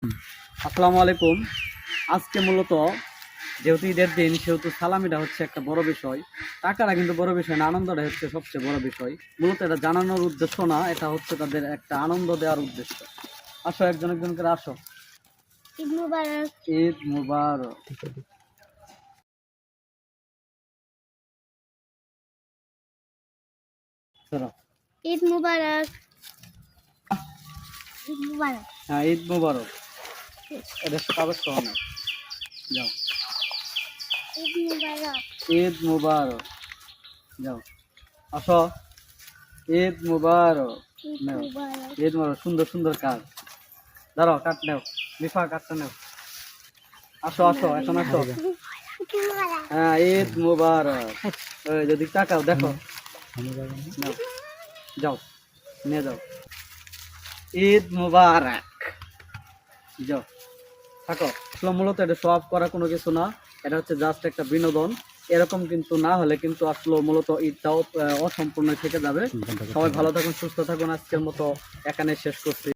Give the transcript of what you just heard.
আসসালামু আলাইকুম। আজকে মূলত যেহেতু ঈদের দিন সেহেতু সালামিটা হচ্ছে একটা বড় বিষয়। টাকাটা কিন্তু বড় বিষয় না, আনন্দটা হচ্ছে সবচেয়ে বড় বিষয়। মূলত এটা জানানোর উদ্দেশ্য না, এটা হচ্ছে তাদের একটা আনন্দ দেওয়ার উদ্দেশ্য। আসো একজন একজন করে আসো। ঈদ মুবারক। ঈদ মুবারক। চলো। ঈদ মুবারক। ঈদ মুবারক। হ্যাঁ, ঈদ মুবারক। এটা কাগজ সহ নাও। যাও। ঈদ মুবারক। ঈদ মুবারক। যাও। আসো। ঈদ মুবারক। ঈদ নাও। মুবারক। ঈদ মুবারক। সুন্দর সুন্দর কাজ। দাঁড়াও, কাট নাও। লিফা কাটটা নাও। আসো আসো, এখন আসো। হ্যাঁ, ঈদ মুবারক। ওই যদি তাকাও দেখো। নাও, যাও, নিয়ে যাও। ঈদ মুবারক। যাও, থাকো। আসলে মূলত এটা শো অফ করা কোনো কিছু না, এটা হচ্ছে জাস্ট একটা বিনোদন। এরকম কিন্তু না হলে কিন্তু আসলে মূলত ঈদটাও অসম্পূর্ণ থেকে যাবে। সবাই ভালো থাকুন, সুস্থ থাকুন। আজকের মতো এখানে শেষ করছি।